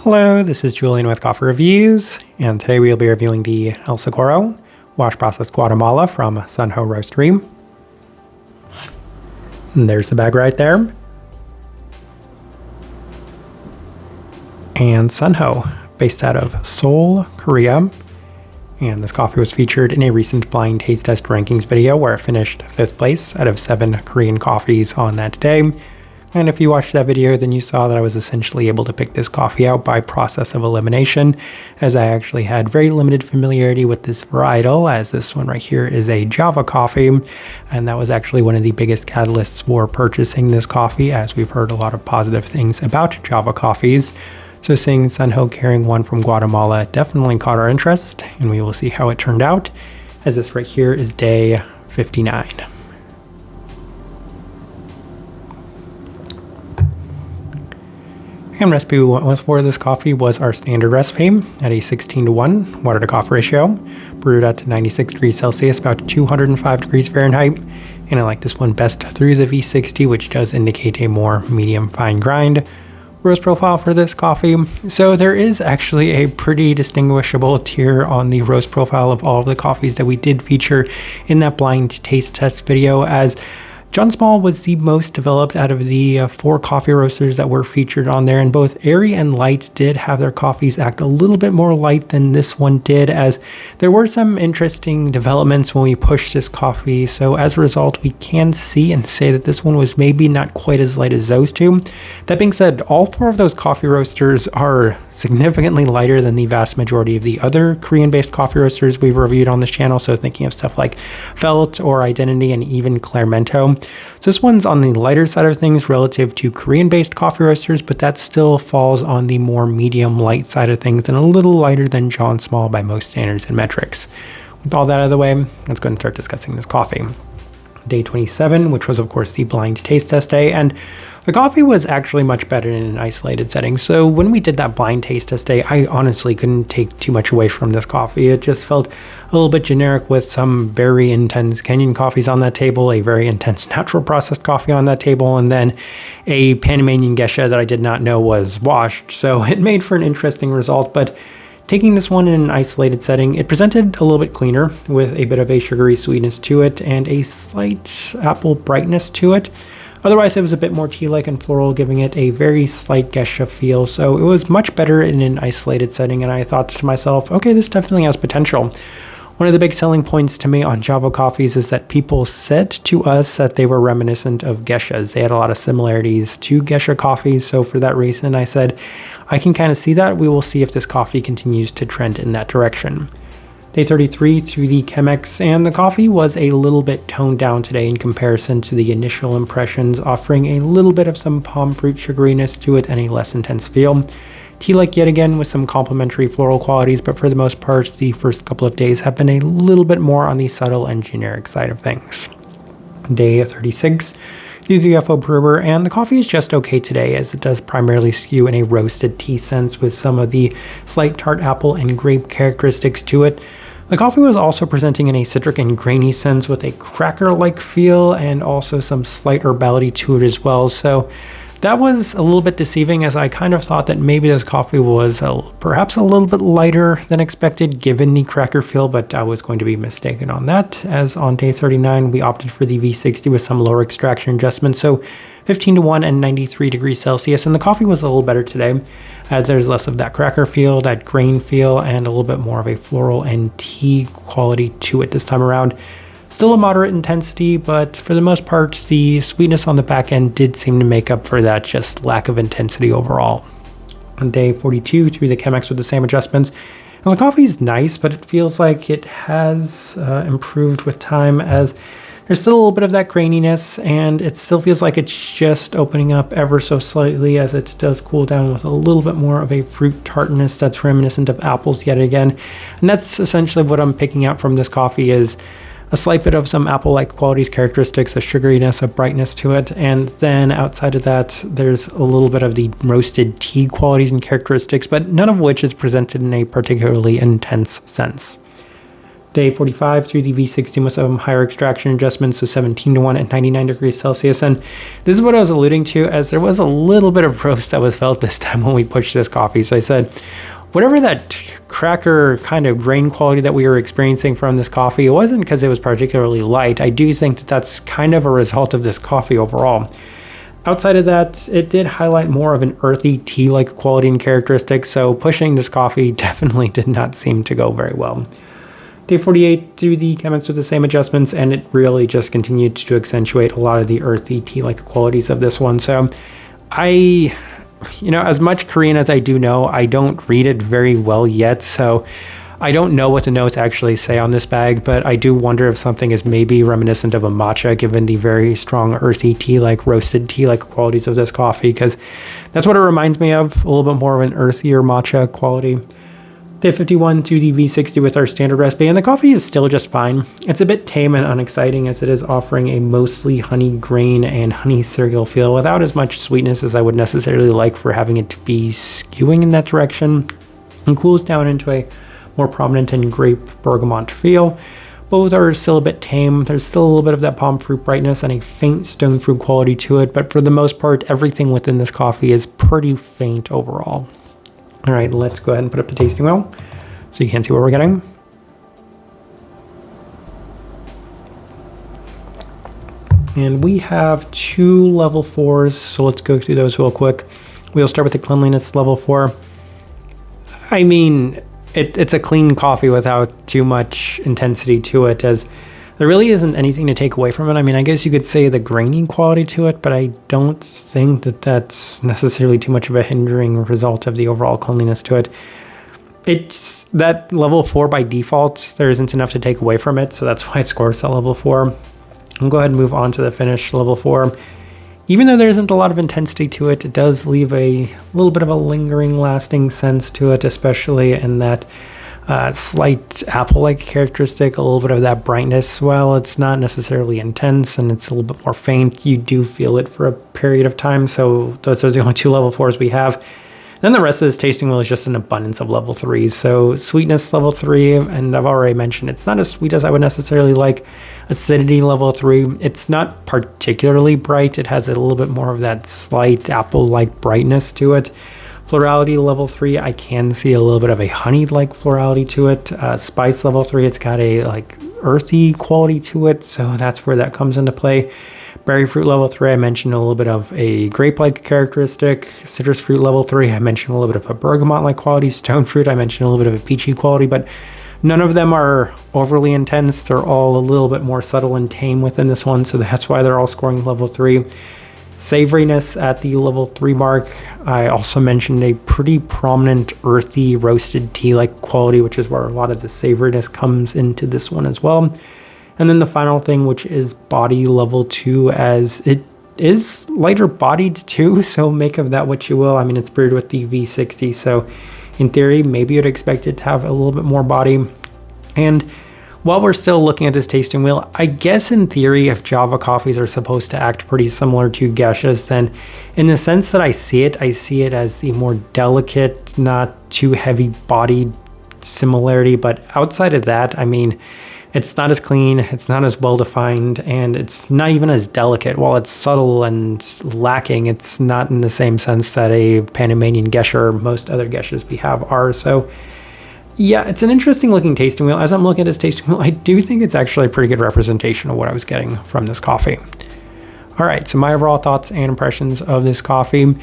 Hello, this is Julian with Coffee Reviews, and today we'll be reviewing the El Socorro wash processed Guatemala from Sunho Roastery. And there's the bag right there. And Sunho, based out of Seoul, Korea. And this coffee was featured in a recent blind taste test rankings video where it finished 5th place out of 7 Korean coffees on that day. And if you watched that video, then you saw that I was essentially able to pick this coffee out by process of elimination, as I actually had very limited familiarity with this varietal, as this one right here is a Java coffee, and that was actually one of the biggest catalysts for purchasing this coffee, as we've heard a lot of positive things about Java coffees. So seeing Sunho carrying one from Guatemala definitely caught our interest, and we will see how it turned out, as this right here is day 59. And recipe we went with for this coffee was our standard recipe at a 16:1 water to coffee ratio, brewed at 96 degrees Celsius, about 205 degrees Fahrenheit. And I like this one best through the V60, which does indicate a more medium fine grind. Roast profile for this coffee. So there is actually a pretty distinguishable tier on the roast profile of all of the coffees that we did feature in that blind taste test video, as John Small was the most developed out of the 4 coffee roasters that were featured on there, and both Airy and Light did have their coffees act a little bit more light than this one did, as there were some interesting developments when we pushed this coffee. So as a result, we can see and say that this one was maybe not quite as light as those two. That being said, all 4 of those coffee roasters are significantly lighter than the vast majority of the other Korean-based coffee roasters we've reviewed on this channel. So thinking of stuff like Felt or Identity and even Claremento. So this one's on the lighter side of things relative to Korean-based coffee roasters, but that still falls on the more medium light side of things and a little lighter than John Small by most standards and metrics. With all that out of the way, let's go and start discussing this coffee. Day 27, which was of course the blind taste test day, and the coffee was actually much better in an isolated setting. So when we did that blind taste test day, I honestly couldn't take too much away from this coffee. It just felt a little bit generic with some very intense Kenyan coffees on that table, a very intense natural processed coffee on that table, and then a Panamanian geisha that I did not know was washed. So it made for an interesting result, but taking this one in an isolated setting, it presented a little bit cleaner with a bit of a sugary sweetness to it and a slight apple brightness to it. Otherwise, it was a bit more tea-like and floral, giving it a very slight geisha feel. So it was much better in an isolated setting, and I thought to myself, okay, this definitely has potential. One of the big selling points to me on Java coffees is that people said to us that they were reminiscent of geishas. They had a lot of similarities to geisha coffees, so for that reason, I said, I can kind of see that. We will see if this coffee continues to trend in that direction. Day 33 through the Chemex, and the coffee was a little bit toned down today in comparison to the initial impressions, offering a little bit of some palm fruit sugariness to it and a less intense feel. Tea-like yet again with some complementary floral qualities, but for the most part, the first couple of days have been a little bit more on the subtle and generic side of things. Day 36 through the UFO brewer, and the coffee is just okay today, as it does primarily skew in a roasted tea sense with some of the slight tart apple and grape characteristics to it. The coffee was also presenting in a citric and grainy sense with a cracker-like feel and also some slight herbality to it as well. So that was a little bit deceiving, as I kind of thought that maybe this coffee was perhaps a little bit lighter than expected given the cracker feel, but I was going to be mistaken on that, as on day 39 we opted for the V60 with some lower extraction adjustments. So 15:1 and 93 degrees Celsius, and the coffee was a little better today, as there's less of that cracker feel, that grain feel, and a little bit more of a floral and tea quality to it this time around. Still a moderate intensity, but for the most part, the sweetness on the back end did seem to make up for that just lack of intensity overall. On day 42 through the Chemex with the same adjustments, and the coffee is nice, but it feels like it has improved with time, as there's still a little bit of that graininess, and it still feels like it's just opening up ever so slightly as it does cool down with a little bit more of a fruit tartness that's reminiscent of apples yet again. And that's essentially what I'm picking out from this coffee, is a slight bit of some apple-like qualities, characteristics, a sugariness, a brightness to it, and then outside of that, there's a little bit of the roasted tea qualities and characteristics, but none of which is presented in a particularly intense sense. Day 45 through the V60 with some higher extraction adjustments, so 17-1 at 99 degrees Celsius. And this is what I was alluding to, as there was a little bit of roast that was felt this time when we pushed this coffee. So I said, whatever that cracker kind of grain quality that we were experiencing from this coffee, it wasn't because it was particularly light. I do think that that's kind of a result of this coffee overall. Outside of that, it did highlight more of an earthy tea-like quality and characteristics, so pushing this coffee definitely did not seem to go very well. Day 48 through the chemics with the same adjustments, and it really just continued to accentuate a lot of the earthy tea-like qualities of this one. So as much Korean as I do know, I don't read it very well yet, so I don't know what the notes actually say on this bag, but I do wonder if something is maybe reminiscent of a matcha, given the very strong earthy tea-like, roasted tea-like qualities of this coffee, because that's what it reminds me of, a little bit more of an earthier matcha quality. Day 51 to the V60 with our standard recipe, and the coffee is still just fine. It's a bit tame and unexciting, as it is offering a mostly honey grain and honey cereal feel without as much sweetness as I would necessarily like for having it to be skewing in that direction, and cools down into a more prominent and grape bergamot feel. Both are still a bit tame. There's still a little bit of that palm fruit brightness and a faint stone fruit quality to it, but for the most part, everything within this coffee is pretty faint overall. All right, let's go ahead and put up the tasting wheel so you can see what we're getting. And we have 2 level 4s, so let's go through those real quick. We'll start with the cleanliness level 4. I mean, it's a clean coffee without too much intensity to it, as there really isn't anything to take away from it. I mean, I guess you could say the grainy quality to it, but I don't think that that's necessarily too much of a hindering result of the overall cleanliness to it. It's that level 4 by default. There isn't enough to take away from it, so that's why it scores at level 4. I'll go ahead and move on to the finish level 4. Even though there isn't a lot of intensity to it, it does leave a little bit of a lingering, lasting sense to it, especially in that slight apple-like characteristic, a little bit of that brightness. While it's not necessarily intense and it's a little bit more faint, you do feel it for a period of time. So those are the only 2 level 4s we have. Then the rest of this tasting wheel is just an abundance of level 3s. So sweetness level 3, and I've already mentioned it's not as sweet as I would necessarily like. Acidity level 3, it's not particularly bright. It has a little bit more of that slight apple-like brightness to it. Florality level 3, I can see a little bit of a honey-like florality to it. Spice level 3, it's got a earthy quality to it, so that's where that comes into play. Berry fruit level 3, I mentioned a little bit of a grape-like characteristic. Citrus fruit level 3, I mentioned a little bit of a bergamot-like quality. Stone fruit, I mentioned a little bit of a peachy quality, but none of them are overly intense. They're all a little bit more subtle and tame within this one, so that's why they're all scoring level 3. Savoriness at the level 3 mark. I also mentioned a pretty prominent earthy roasted tea-like quality, which is where a lot of the savoriness comes into this one as well. And then the final thing, which is body level 2, as it is lighter bodied too, so make of that what you will. I mean, it's brewed with the V60, so in theory, maybe you'd expect it to have a little bit more body. And while we're still looking at this tasting wheel, I guess in theory, if Java coffees are supposed to act pretty similar to Geshes, then in the sense that I see it as the more delicate, not too heavy bodied similarity. But outside of that, I mean, it's not as clean, it's not as well defined, and it's not even as delicate. While it's subtle and lacking, it's not in the same sense that a Panamanian Gesher or most other Geshes we have are. So yeah, it's an interesting looking tasting wheel. As I'm looking at this tasting wheel, I do think it's actually a pretty good representation of what I was getting from this coffee. All right, so my overall thoughts and impressions of this coffee.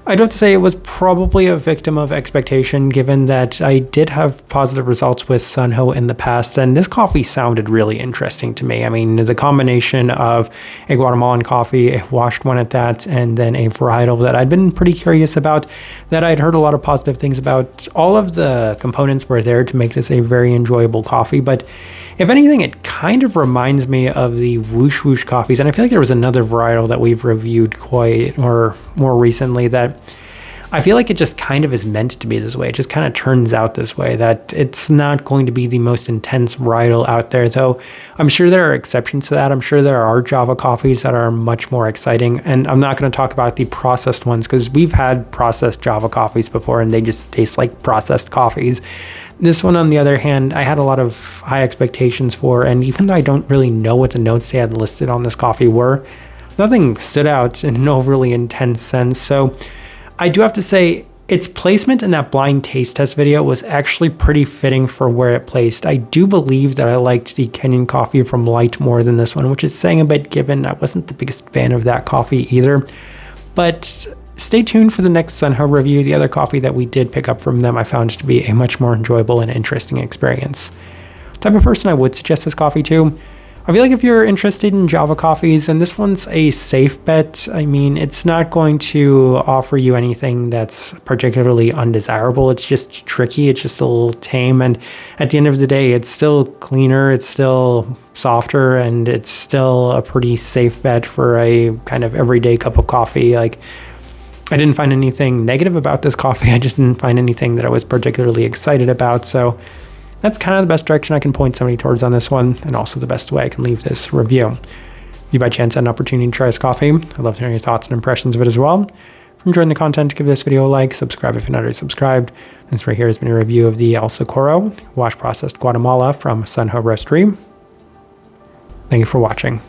I'd have to say it was probably a victim of expectation, given that I did have positive results with Sunho in the past, and this coffee sounded really interesting to me. I mean, the combination of a Guatemalan coffee, a washed one at that, and then a varietal that I'd been pretty curious about, that I'd heard a lot of positive things about. All of the components were there to make this a very enjoyable coffee, but if anything, it kind of reminds me of the Whoosh Whoosh coffees. And I feel like there was another varietal that we've reviewed more recently that I feel like it just kind of is meant to be this way. It just kind of turns out this way, that it's not going to be the most intense varietal out there. Though I'm sure there are exceptions to that. I'm sure there are Java coffees that are much more exciting. And I'm not going to talk about the processed ones, because we've had processed Java coffees before and they just taste like processed coffees. This one, on the other hand, I had a lot of high expectations for, and even though I don't really know what the notes they had listed on this coffee were, nothing stood out in an overly intense sense. So I do have to say, its placement in that blind taste test video was actually pretty fitting for where it placed. I do believe that I liked the Kenyan coffee from Light more than this one, which is saying a bit given I wasn't the biggest fan of that coffee either. But stay tuned for the next Sunho review. The other coffee that we did pick up from them I found to be a much more enjoyable and interesting experience. The type of person I would suggest this coffee to, I feel like if you're interested in Java coffees, and this one's a safe bet. I mean, it's not going to offer you anything that's particularly undesirable. It's just tricky. It's just a little tame. And at the end of the day, it's still cleaner. It's still softer. And it's still a pretty safe bet for a kind of everyday cup of coffee. Like, I didn't find anything negative about this coffee. I just didn't find anything that I was particularly excited about. So that's kind of the best direction I can point somebody towards on this one, and also the best way I can leave this review. If you by chance had an opportunity to try this coffee, I'd love to hear your thoughts and impressions of it as well. If you're enjoying the content, give this video a like, subscribe if you're not already subscribed. This right here has been a review of the El Socorro wash processed Guatemala from Sunho Roastery. Thank you for watching.